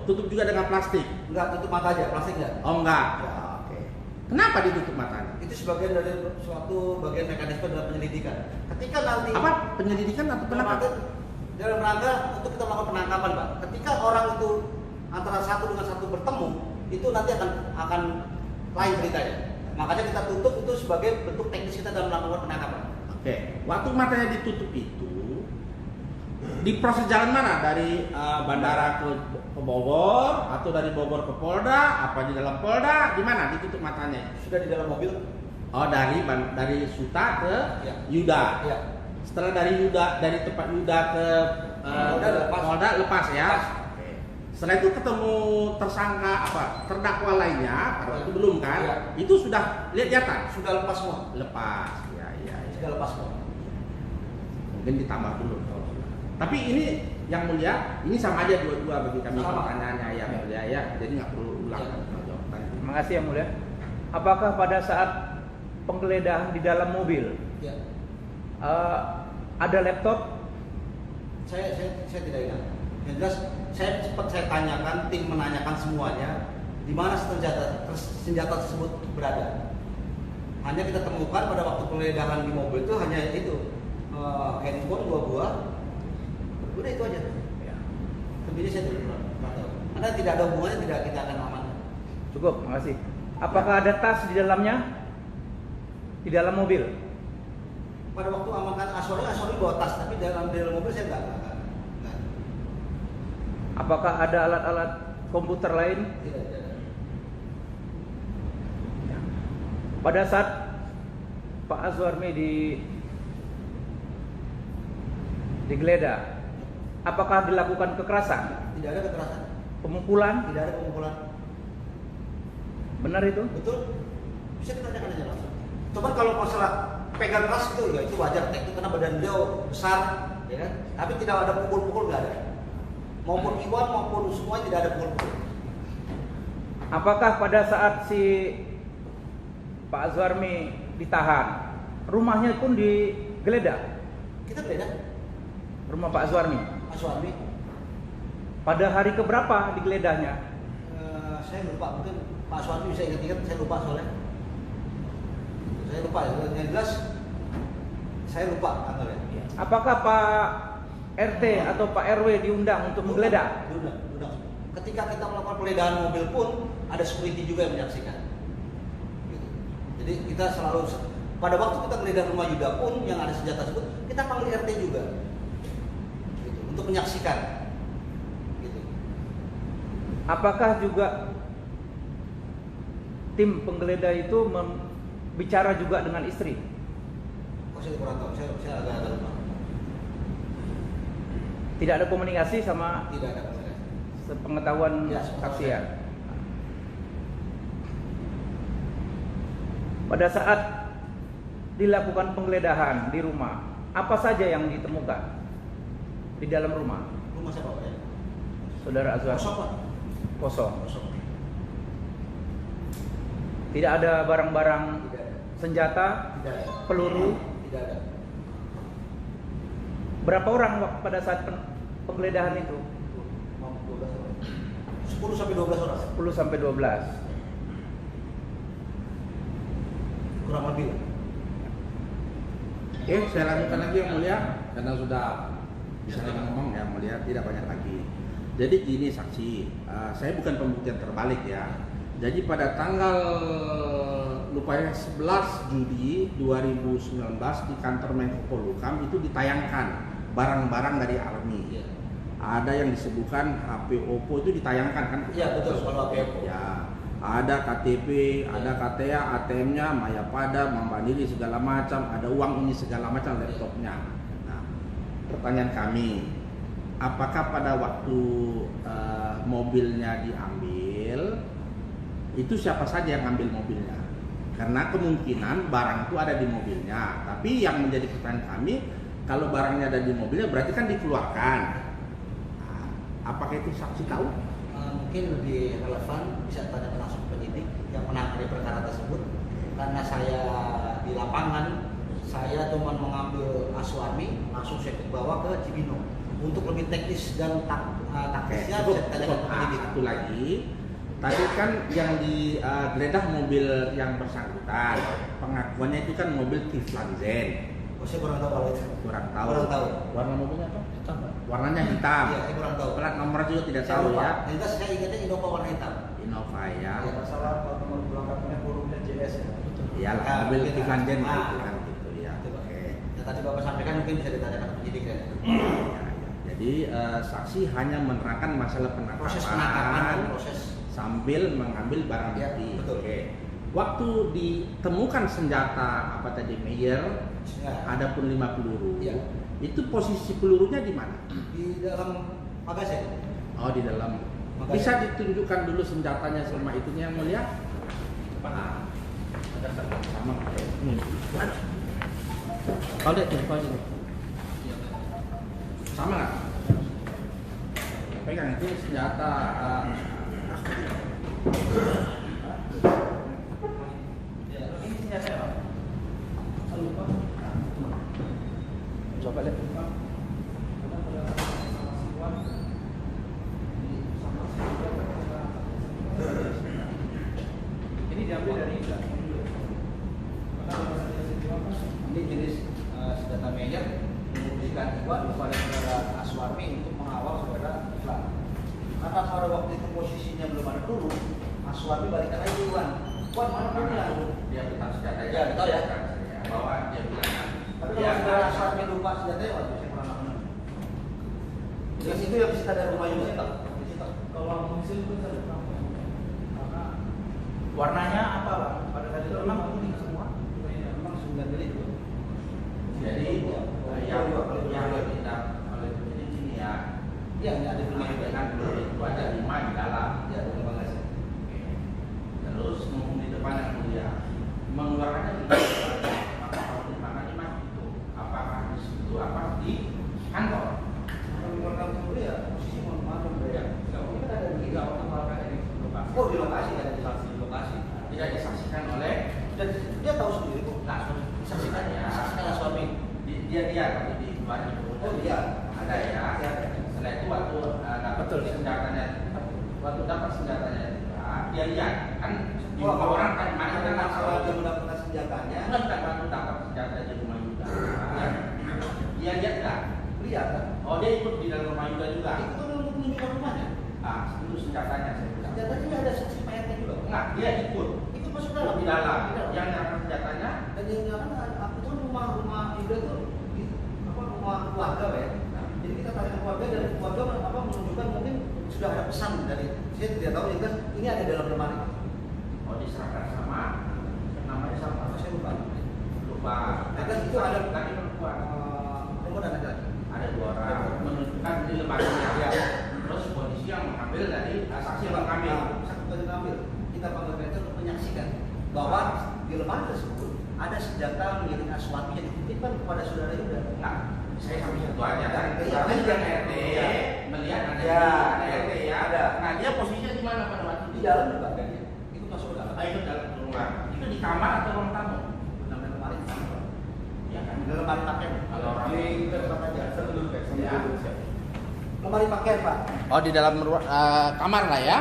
tutup juga dengan plastik. Enggak, tutup mata aja, plastik enggak? Oh enggak. Ya, oke. Kenapa ditutup matanya? Itu sebagian dari suatu bagian mekanisme dalam penyelidikan. Ketika nanti Apa penyelidikan atau penangkapan? dalam rangka untuk kita melakukan penangkapan, Pak. Ketika orang itu antara satu dengan satu bertemu, itu nanti akan lain ceritanya. Makanya kita tutup itu sebagai bentuk teknis kita dalam melakukan penangkapan. Oke, waktu matanya ditutup itu di proses jalan mana? Dari bandara ke Bogor atau dari Bogor ke Polda? Apa di dalam Polda? Di mana ditutup matanya? Sudah di dalam mobil? Oh, dari Suta ke Ya. Yuda. Ya. Setelah dari tempat Yuda ke Polda lepas. Polda lepas ya. Lepas. Oke. Setelah itu ketemu tersangka terdakwa lainnya, pada waktu belum kan? Ya. Itu sudah lihat-lihatan. Sudah lepas semua. Lepas. Ya. Sudah lepas semua. Mungkin ditambah dulu. Tapi ini yang mulia, ini sama aja dua-dua bagi kami Sama. pertanyaannya yang Ya. mulia ya. Jadi nggak perlu ulang Ya. jawaban. Terima kasih yang mulia. Apakah pada saat penggeledahan di dalam mobil Ya. ada laptop? Saya tidak ingat. Yang jelas saya tanyakan, tim menanyakan semuanya di mana senjata tersebut berada. Hanya kita temukan pada waktu penggeledahan di mobil itu hanya itu handphone 2 buah. Udah itu aja. Ya. Lebihnya saya tidak tahu. Karena tidak ada hubungannya, tidak kita akan aman. Cukup, makasih. Apakah ada tas di dalamnya? Di dalam mobil? Pada waktu amankan Aswari bawa tas, tapi dalam mobil saya enggak. Apakah ada alat-alat komputer lain? Tidak. Pada saat Pak Azwarmi digeledah, apakah dilakukan kekerasan? Tidak ada kekerasan, Pemukulan? tidak ada pemukulan. Benar itu? Betul? Bisa kita tanyakan aja langsung. Cuman kalau masalah pegang keras itu ya itu wajar, itu karena badan beliau besar, ya kan? Tapi tidak ada pukul-pukul, nggak ada. Maupun Iwan maupun semua tidak ada pukul-pukul. Apakah pada saat si Pak Azwarmi ditahan, rumahnya pun digeledah? Kita beda. Rumah Pak Azwarmi. Aswarmi, Pada hari keberapa digeledahnya? saya lupa, mungkin Pak Aswarmi bisa ingat-ingat, saya lupa soalnya. Saya lupa ya, yang jelas saya lupa tanggalnya. Apakah Pak RT atau Pak RW diundang untuk menggeledah? Diundang. Ketika kita melakukan penggeledahan mobil pun ada security juga yang menyaksikan. Gitu. Jadi kita selalu pada waktu kita menggeledah rumah Yuda pun yang ada senjata tersebut, kita panggil RT juga, gitu, untuk menyaksikan. Gitu. Apakah juga tim penggeledah itu bicara juga dengan istri? Saya kurang tahu, saya agak lupa. Tidak ada komunikasi sama Tidak ada komunikasi. sepengetahuan Ya, sepengetahuan saksi saya. ya. Pada saat dilakukan penggeledahan di rumah, apa saja yang ditemukan di dalam rumah? Rumah siapa Pak ya? Saudara Azwar? Kosong Pak. Kosong. Kosong. Tidak ada barang-barang Tidak ada. senjata, Tidak ada. peluru. Tidak ada. Berapa orang pada saat penggeledahan itu? 10 sampai 12 orang. 10 sampai 12. Kurang lebih. Oke, saya lanjutkan lagi yang mulia karena sudah bisa ngomong yang mulia, tidak banyak lagi. Jadi gini saksi, saya bukan pembuktian terbalik ya. Jadi pada tanggal lupanya 11 Juli 2019 di kantor Menko Polhukam itu ditayangkan barang-barang dari Army. Iya. Ada yang disebutkan HP Oppo itu ditayangkan kan? Iya, betul, kalau HP Oppo. Ya, ada KTP, ada KTA, ATM-nya, Mayapada, Mandiri segala macam, ada uang ini segala macam laptopnya. Nah, pertanyaan kami, apakah pada waktu mobilnya diambil itu siapa saja yang ambil mobilnya? Karena kemungkinan barang itu ada di mobilnya, tapi yang menjadi pertanyaan kami, kalau barangnya ada di mobilnya berarti kan dikeluarkan. Nah, apakah itu saksi tahu? Mungkin lebih relevan bisa tanya langsung penyidik yang menangani perkara tersebut, karena saya di lapangan saya cuma mengambil Aswami langsung saya bawa ke Cibinong untuk lebih teknis dan taktisnya bisa tanyakan ke penyidik. Satu lagi, tadi kan yang digeledah mobil yang bersangkutan, pengakuannya itu kan mobil Kiflan Zen. Oh, saya kurang tahu kalau itu. Kurang tahu. Kurang tahu. Warna mobilnya apa? Hitam, Pak. Warnanya hitam. Iya, saya kurang tahu. Plat nomor juga tidak Saya tahu lupa. ya. Yang jelas saya ingatnya Innova warna hitam. Innova ya. Kalau nggak salah kalau nomor belakangnya hurufnya JS ya. Iyalah, Ah, mobil mungkin. Kiflan Zen Ah. gitu kan gitu ya. Itu, Pak. Oke. Yang tadi Bapak sampaikan mungkin bisa ditanyakan ke penyidik ya. Ya, ya. Jadi saksi hanya menerangkan masalah Proses penangkapan, penangkapan proses. sambil mengambil barang Ya, bukti. betul. Oke. Waktu ditemukan senjata apa tadi Meyer, Ya. ada pun 5 peluru. Iya. Itu posisi pelurunya di mana? Di dalam bagasi. Oh, di dalam. Makanya- Bisa ditunjukkan dulu senjatanya sama itunya yang mulia? Depan ada satu. Sama. Kau lihat tuh, kau ini. Sama nggak? Pegang itu senjata. Ini senjata apa? Coba lihat. Ini diambil dari Ini jenis senjata Meyer diberikan Iwan kepada saudara Aswarmi untuk mengawal saudara Iflan. Karena pada waktu itu posisinya belum ada peluru, Aswarmi balikan lagi Iwan. Iwan mana pelurunya? Dia bilang senjata Ya, betul ya. Bahwa dia bilang. Tapi kalau saudara Aswarmi lupa senjatanya, waduh saya kurang tahu. Jelas itu yang disita dari rumah Yunus Pak. Disita. Kalau amunisi itu saya tahu. Karena warnanya apa, Pak? Pada saat itu memang kuning semua. Memang 9 mili itu. Jadi yang tidak oleh penyidik ini ya. Iya, ini ada rumah juga. Dengan peluru itu ada 5 di dalam. Ya, ada rumah bagasi. Terus mumpung di depan yang mulia mengeluarkannya di maka kalau di mana di mana itu apakah di situ apa di kantor? Mengeluarkan peluru ya posisi mohon maaf ya. Ini kan ada di Tidak waktu melakukan di lokasi. Oh, di lokasi ada di lokasi. Tidak disaksikan oleh Dan dia tahu sendiri kok. langsung Saksikan ya, saksikan suami. dia tapi di luar itu Oh iya, ada ya. Setelah itu waktu dapat senjatanya, waktu dapat senjatanya dia lihat kan di rumah orang kan mana kan masalah dia mendapatkan senjatanya. kan waktu dapat senjata di rumah juga. Dia lihat nggak? Lihat kan? Oh dia ikut di dalam rumah juga juga. Itu kan untuk menunjukkan rumahnya. Itu senjatanya saya bilang. Senjatanya ini ada saksi Pak RT juga. Enggak, dia ikut Itu masuk dalam. di dalam. Di dalam. Yang nyamper senjatanya Dan yang dalam aku tuh rumah Yuda tuh apa rumah keluarga ya. Jadi kita tanya keluarga dan keluarga apa menunjukkan mungkin sudah ada pesan dari saya tidak tahu yang jelas ini ada dalam lemari. oh diserahkan sama namanya sama Saya lupa. lupa. Kan itu ada laki perempuan. perempuan dan laki-laki. Ada 2 orang menunjukkan di lemarinya. Ya. Terus polisi yang mengambil dari saksi yang mengambil. Saksi yang mengambil. Kita panggil mereka untuk menyaksikan bahwa di lemari tersebut ada senjata milik Aswati yang dititipkan kepada saudara Yuda. Nah, saya sampai satu aja kan. Iya, Tapi iya. yang RT Iya. melihat ada Iya. ada RT ya. Ada. Nah dia posisinya di mana pada waktu Di itu? dalam juga kan dia. Itu masuk ke dalam. Itu dalam rumah. Itu di kamar atau ruang tamu? Dalam lemari. Ya kan. Di lemari pakaian. Kalau orang Di tempat aja. Ya. Lemari pakaian Pak. Oh di dalam kamar lah ya.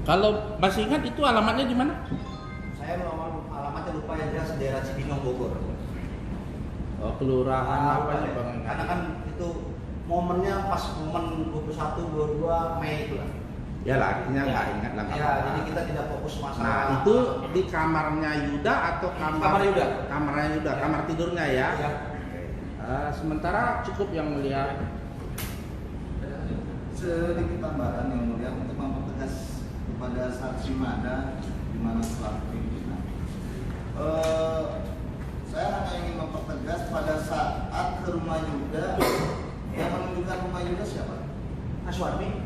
Kalau masih ingat itu alamatnya di mana? Saya mau alamatnya lupa yang jelas daerah Cibinong Bogor. Oh kelurahan apa ya bang? Karena kan itu momennya pas momen 21 22 Mei itu lah. Ya lah artinya nggak ingat lah. Ya, jadi kita tidak fokus masalah. Nah itu di kamarnya Yuda atau kamar? Kamar Yuda. Kamarnya Yuda, Ya. kamar tidurnya ya. Ya. Oke. Sementara cukup yang mulia. Sedikit tambahan yang mulia untuk mempertegas kepada saksi Mada di mana selaku pimpinan. Saya hanya ingin mempertegas pada saat ke rumah Yuda, yang menunjukkan rumah Yuda siapa? Aswarmi,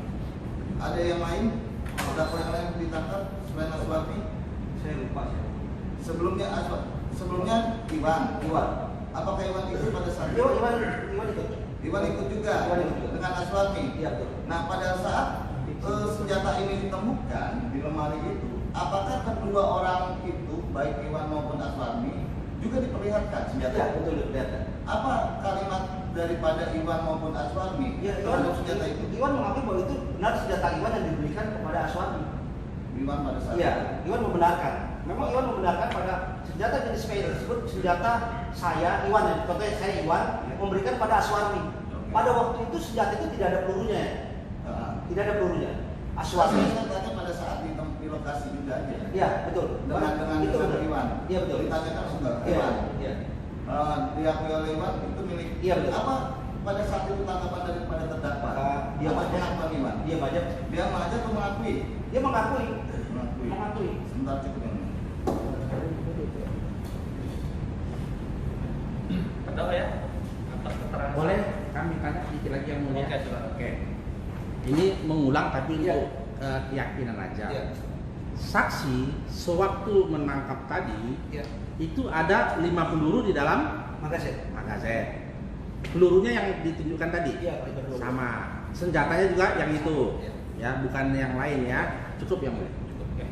Ada yang lain? Terdakwa yang lain ditangkap selain Aswarmi? saya lupa. Sebelumnya Iwan. Apakah Iwan ikut pada saat itu? Iwan ikut. Iwan ikut juga Iwan ikut juga. dengan Aswarmi. Iya betul. Nah, pada saat senjata ini ditemukan di lemari itu, apakah kedua orang itu, baik Iwan maupun Aswarmi, juga diperlihatkan senjata? Iya betul kelihatan. Apa kalimat daripada Iwan maupun Aswarmi Ya, terhadap senjata itu? Iwan mengakui bahwa itu benar senjata Iwan yang diberikan kepada Aswarmi. Iwan pada saat Iya, itu. Iwan membenarkan. Memang Iwan membenarkan pada senjata jenis PI tersebut senjata saya Iwan, ya. Contohnya saya Iwan memberikan pada Aswarmi. Pada waktu itu senjata itu tidak ada pelurunya, ya. Tidak ada pelurunya. Aswarmi. Saya tanya pada saat di lokasi juga aja. Iya betul. Dengan itu betul. Iwan. Iya betul. Ditanyakan juga Iya. Iwan. Iya. Diakui oleh Iwan itu milik. Iya, betul. Apa pada saat itu tanggapan daripada terdakwa? Dia Apa aja. pengakuan Iwan? Dia aja. Dia aja atau mengakui? Dia mengakui. Mengakui. Mengakui. Sebentar cukup yang ini. Terdakwa ya atas keterangan. Boleh kami tanya sedikit lagi yang mulia? Oke, silakan. Oke. Ini mengulang tapi Iya. untuk keyakinan aja. Iya. Saksi sewaktu menangkap tadi Iya. itu ada 5 peluru di dalam Makasih. magazen. Pelurunya yang ditunjukkan tadi Iya, kaliber 20. sama. Senjatanya juga yang itu, Iya. ya bukan yang lain ya. Cukup yang mulia. Cukup ya.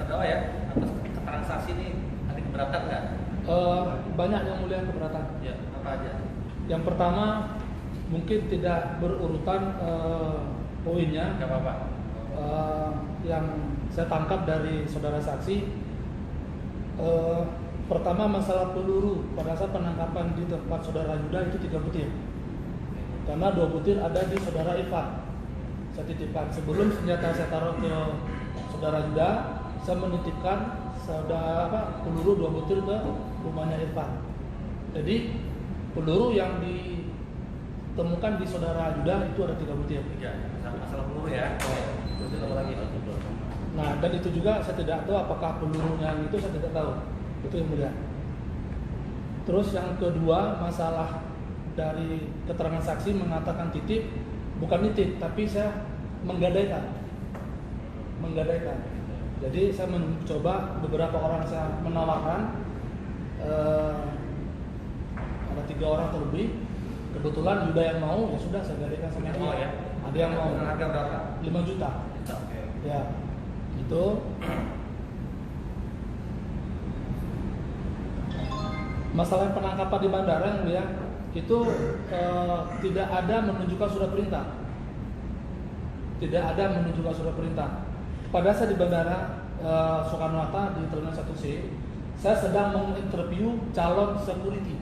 Terdakwa ya atas keterangan saksi ini ada keberatan nggak? Banyak yang mulia keberatan. Ya, apa aja? Yang pertama mungkin tidak berurutan poinnya. Nggak apa-apa. Yang saya tangkap dari saudara saksi, pertama masalah peluru pada saat penangkapan di tempat saudara Yuda itu 3 butir, karena 2 butir ada di saudara Ivan. Saya titipkan sebelum senjata saya taruh ke saudara Yuda, saya menitipkan peluru 2 butir ke rumahnya Irfan. Jadi peluru yang ditemukan di saudara Yuda itu ada 3 butir. Ya, masalah peluru ya. Terus apa lagi? Nah, dan itu juga saya tidak tahu apakah pelurunya itu, saya tidak tahu. Itu yang mulia. Terus yang kedua, masalah dari keterangan saksi mengatakan titip, bukan nitip, tapi saya menggadaikan. Jadi saya mencoba beberapa orang, saya menawarkan, ada 3 orang terlebih. Kebetulan Yuda yang mau, ya sudah saya gadaikan sama dia. Oh, ya. Ada yang mau. Dengan harga berapa? 5 juta. Oke. Ya, itu. Masalah penangkapan di bandara yang mulia itu tidak ada menunjukkan surat perintah. Tidak ada menunjukkan surat perintah. Pada saat di bandara Soekarno-Hatta di Terminal 1C, saya sedang menginterview calon security.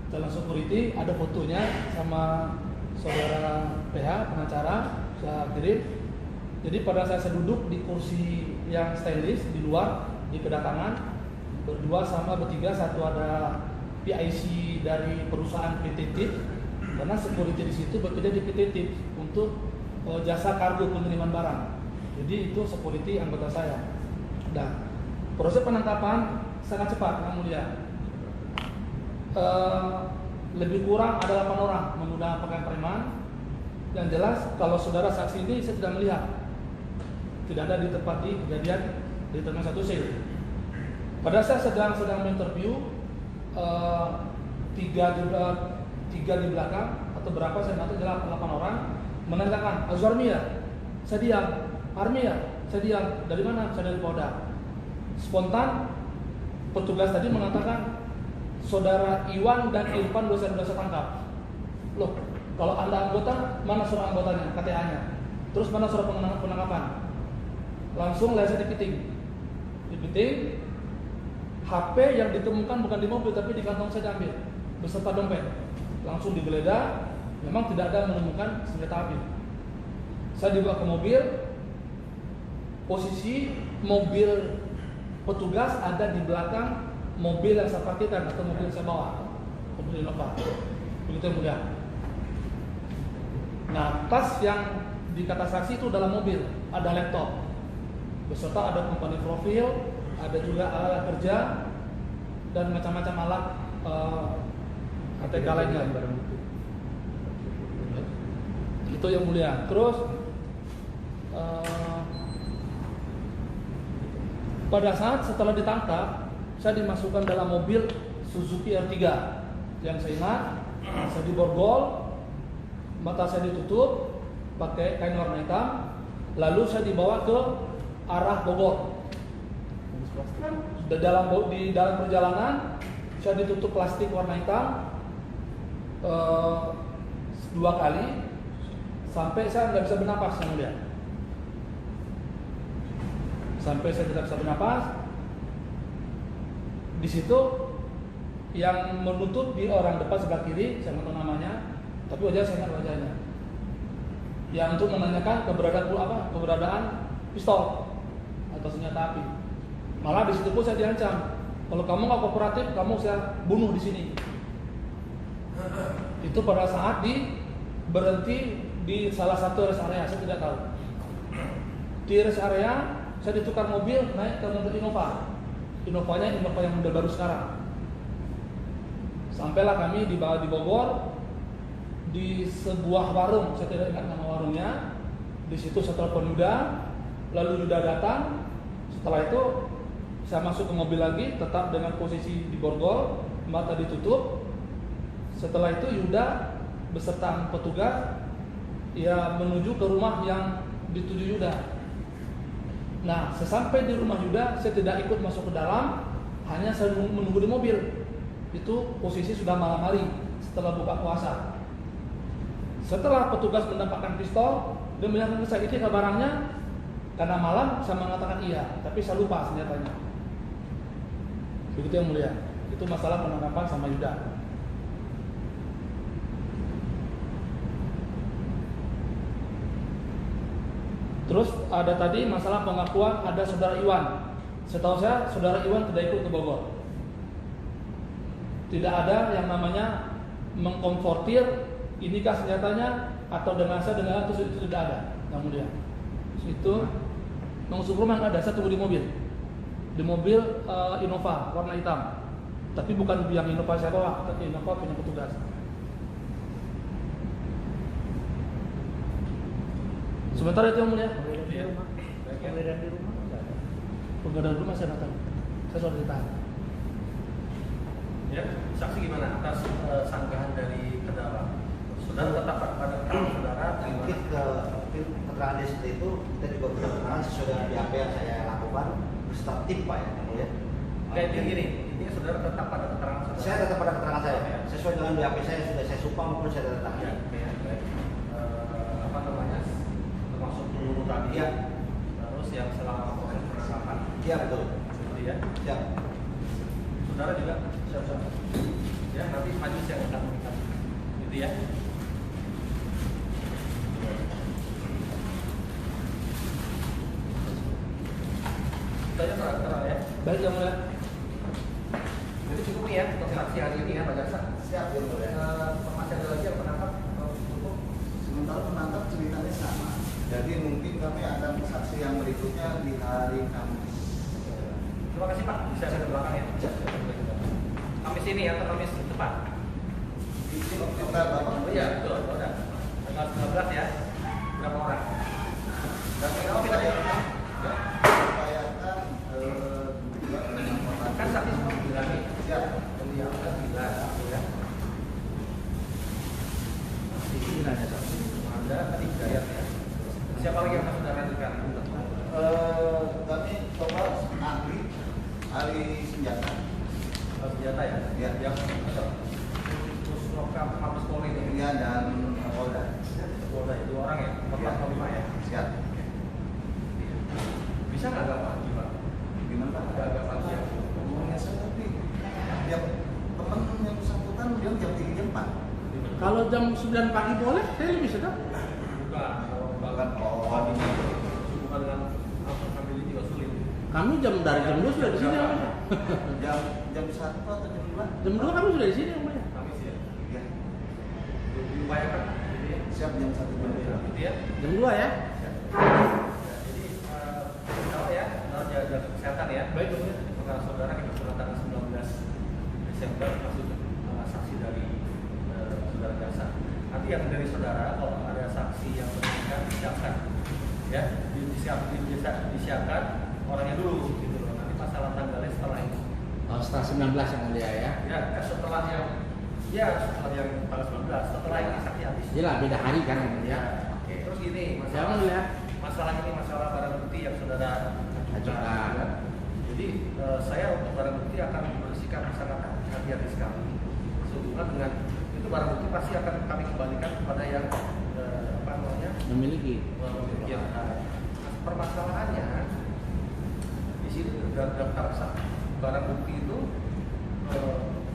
Calon security ada fotonya sama saudara PH pengacara, saya kirim. Jadi pada saat saya duduk di kursi yang stainless di luar di kedatangan, berdua sama bertiga, satu ada PIC dari perusahaan PT TIP, karena security di situ bekerja di PT TIP untuk jasa kargo pengiriman barang. Jadi itu security anggota saya. Dan proses penangkapan sangat cepat, yang mulia. Lebih kurang ada 8 orang menggunakan pakaian preman. Yang jelas kalau saudara saksi ini saya tidak melihat, tidak ada di tempat di kejadian di Terminal 1C. Pada saat sedang menginterview, 3 di belakang atau berapa saya nanti 8 orang menanyakan, Azwarmi ya? Saya diam. Armi ya? Saya diam. Dari mana? Saya dari Polda. Spontan petugas tadi mengatakan saudara Iwan dan Irfan sudah saya tangkap. Loh, kalau Anda anggota, mana surat anggotanya, KTA-nya? Terus mana surat penangkapan? Langsung saya dipiting. HP yang ditemukan bukan di mobil tapi di kantong saya diambil beserta dompet. Langsung digeledah, memang tidak ada menemukan senjata api. Saya dibawa ke mobil. Posisi mobil petugas ada di belakang mobil yang saya parkirkan atau mobil yang saya bawa. mobil Innova. Begitu yang mulia. Nah, tas yang dikata saksi itu dalam mobil, ada laptop, beserta ada company profil, ada juga alat kerja dan macam-macam alat ATK lainnya. Itu yang mulia. Terus pada saat setelah ditangkap, saya dimasukkan dalam mobil Suzuki R3. Yang saya ingat, saya diborgol, mata saya ditutup pakai kain warna hitam, lalu saya dibawa ke arah Bogor. Di dalam perjalanan saya ditutup plastik warna hitam 2 kali sampai saya nggak bisa bernapas, yang mulia. Sampai saya tidak bisa bernapas. Di situ yang menutup di orang depan sebelah kiri, saya nggak tahu namanya, tapi wajah saya ingat wajahnya. Yang untuk menanyakan keberadaan pistol atau senjata api. Malah di situ pun saya diancam, kalau kamu nggak kooperatif, kamu saya bunuh di sini. Itu pada saat berhenti di salah satu rest area, saya tidak tahu. Di rest area saya ditukar mobil, naik ke mobil Innova. Innovanya Innova yang model baru sekarang. Sampailah kami dibawa di Bogor di sebuah warung, saya tidak ingat nama warungnya. Di situ saya telepon Yuda, lalu Yuda datang. Setelah itu saya masuk ke mobil lagi, tetap dengan posisi di borgol, mata ditutup. Setelah itu Yuda beserta petugas ya menuju ke rumah yang dituju Yuda. Nah, sesampai di rumah Yuda, saya tidak ikut masuk ke dalam, hanya saya menunggu di mobil. Itu posisi sudah malam hari setelah buka puasa. Setelah petugas mendapatkan pistol, dia menyatakan ke saya, "Ini barangnya?" Karena malam saya mengatakan iya, tapi saya lupa senjatanya. Begitu yang mulia. Itu masalah penangkapan sama Yuda. Terus ada tadi masalah pengakuan ada saudara Iwan. Setahu saya saudara Iwan tidak ikut ke Bogor. Tidak ada yang namanya mengkonfrontir inikah senjatanya atau dengan saya dengan itu tidak ada. Yang mulia. Itu mengusung rumah ada, saya tunggu di mobil. Di mobil Innova warna hitam. Tapi bukan yang Innova saya bawa, tapi Innova punya petugas. Sementara itu yang mulia. Penggeledahan di rumah enggak ada. Penggeledahan di rumah saya nggak tahu. Saya sudah ditahan. Ya, saksi gimana atas sanggahan dari terdakwa? Saudara tetap pada keterangan saudara Mungkin keterangan dia seperti itu, kita juga punya keterangan sesuai dengan BAP yang saya lakukan beserta tim Pak ya, yang mulia. Kayak gini, ini saudara tetap pada keterangan saudara. Saya tetap pada keterangan saya, sesuai dengan BAP saya sudah saya sumpah maupun saya tanda tangan. Ya, baik. Apa namanya? Termasuk peluru tadi. Iya. Terus yang selama proses penangkapan. Iya betul. Seperti ya. Siap. Saudara juga siap-siap. Ya, nanti maju yang akan mengikat. Gitu ya. Tanya terang ya. Baik yang mulia. Jadi cukup nih ya untuk saksi hari ini ya Pak Jaksa. Siap ya boleh. Masih ada lagi yang penangkap cukup. Sementara penangkap ceritanya sama. Jadi mungkin kami akan saksi yang berikutnya di hari Kamis. Terima kasih Pak. Bisa saya ke belakang ya. Kamis ini atau Kamis depan? Kita Bapak. Oh iya betul. Udah. Tanggal 19 ya. Berapa orang? Dan kalau kita Upayakan kan saksi semua bilang nih. siap. Beliau kan bilang ya. Ini nanya saksi. Anda tadi Hidayat ya. Siapa lagi yang harus Anda lanjutkan? Kami coba ahli senjata. Senjata ya? Ya. Yang terus Rokam Mabes Polri ini. Ya dan Polda. Polda itu 2 orang ya? 4 ya? Siap. Bisa nggak agak pagi Pak? Gimana Pak? Agak pagi ya? Ngomongnya saya tapi ya teman yang bersangkutan dia jam 3 jam 4. Kalau jam 9 pagi boleh, saya lebih sedap. Bukan. Kalau Bukan. pagi bukan dengan sambil ini juga sulit. Kami dari jam 2 sudah di sini. Jam 1 atau jam 2? Jam 2 kami sudah di sini. Kami diupayakan gitu ya. Siap jam 1 Gitu ya. Jam 2 ya. Jadi pertama ya, jaga kesehatan ya. Baik, Dok. Maka saudara kita sudah tanggal 19 Desember masuk saksi dari saudara jaksa. Nanti yang dari saudara kalau ada saksi yang menginginkan siapkan, ya disiapkan orangnya dulu gitu loh. Nanti masalah tanggalnya setelah itu. Oh, setelah 19 yang mulia ya. Ya setelah yang tanggal 19 setelah ini saksi habis. Iyalah beda hari kan yang mulia. Oke. Terus gini Yang mulia. masalah barang bukti yang saudara Ajukan. Jadi saya untuk barang bukti akan bersikap sangat hati-hati sekali sehubungan dengan itu barang bukti pasti akan kami kembalikan kepada yang Memiliki. yang ada. Permasalahannya di sini daftar barang bukti itu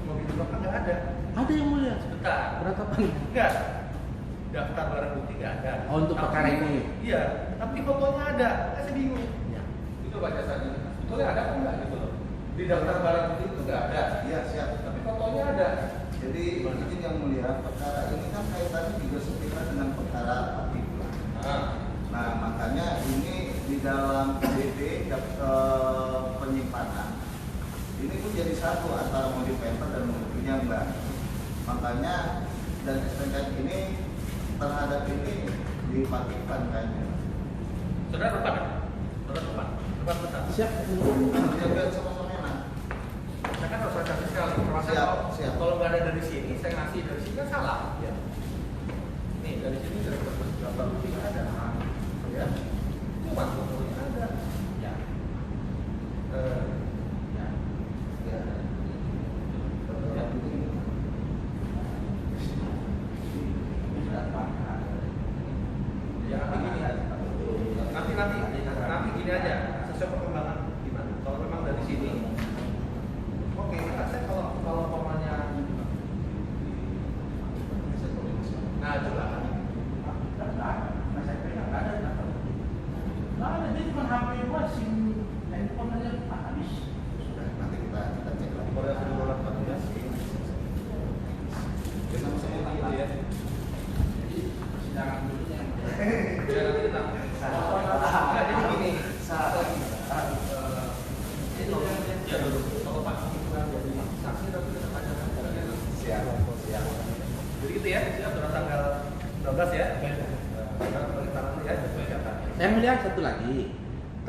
mobil bapak nggak ada. Ada yang mulia. Sebentar. Penetapan. Enggak. Daftar barang bukti nggak ada. Oh, untuk perkara ini. Iya. Tapi fotonya ada. Saya bingung. Ya. Itu baca saja. Sebetulnya ada apa enggak gitu loh. Di daftar barang bukti itu nggak ada. Iya, siap. Tapi fotonya ada. Jadi izin yang mulia, perkara ini kan kaitannya juga sepindah dengan perkara aktif. Nah, makanya ini di dalam DP penyimpanan ini pun jadi satu antara mobil paper dan mobil penyangga. Makanya dan STNK ini terhadap ini dipakaikan kayaknya. Saudara depan. Depan benar. Siap. Ya biar sama-sama enak. Saya kan harus hati sekali. Siap. Kalau nggak ada dari sini, saya ngasih dari sini kan salah. Ya. Nih dari sini dari daftar bukti nggak ada. Ya. Cuma fotonya ada. Ya. Ya. Ya, nanti gini aja, sesuai perkembangan gimana. Kalau memang dari sini, oke, saya kalau pemainnya, nah juga. Dia cuma HP gua, SIM handphone aja habis. Sudah, nanti kita cek lagi. Kalau yang sudah dolar 14 sih, Ya sama-sama gitu ya. Jadi persidangan dulu yang Ya nanti kita. Nah, jadi gini. Ya dulu. Kalau Pak bukan jadi saksi tapi tetap ada. Siap. Jadi gitu ya, sudah tanggal 12 ya. Sekarang bagi tangan ya, saya melihat satu lagi.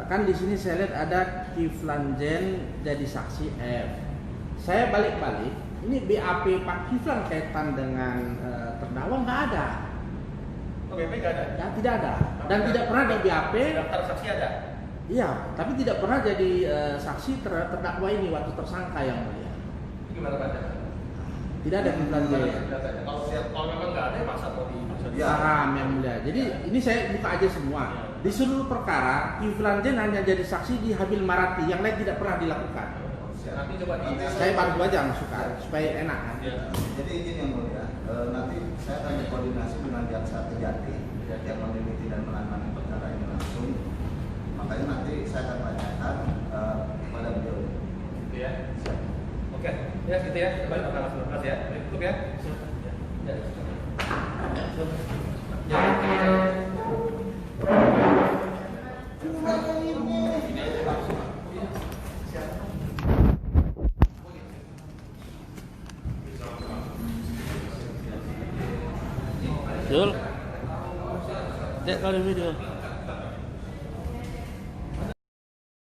Kan di sini saya lihat ada Kiflan Zen jadi saksi F. Saya balik-balik, ini BAP Pak Kiflan kaitan dengan terdakwa nggak ada. Oh, BP nggak ada. Ya, tidak ada. Dan tidak pernah di BAP. Daftar saksi ada. Iya, tapi tidak pernah jadi saksi terdakwa ini waktu tersangka yang mulia. Itu gimana baca? Tidak ada Kiflan Zen. Kalau memang nggak ada, masa mau di Paham yang mulia. Jadi ini saya buka aja semua. Di seluruh perkara, Kiflan Zen hanya jadi saksi di Habil Marati, yang lain tidak pernah dilakukan. Nanti coba di. Saya bantu aja masukkan supaya enak kan. Ya. Jadi izin yang mulia, nanti saya akan koordinasi dengan jaksa Kejati yang meneliti dan menangani perkara ini langsung. Makanya nanti saya akan tanyakan kepada beliau. Gitu ya. Oke, ya gitu ya. Baik, tanggal 19 ya. Baik, cukup ya. Ya. Betul. Cek kali video.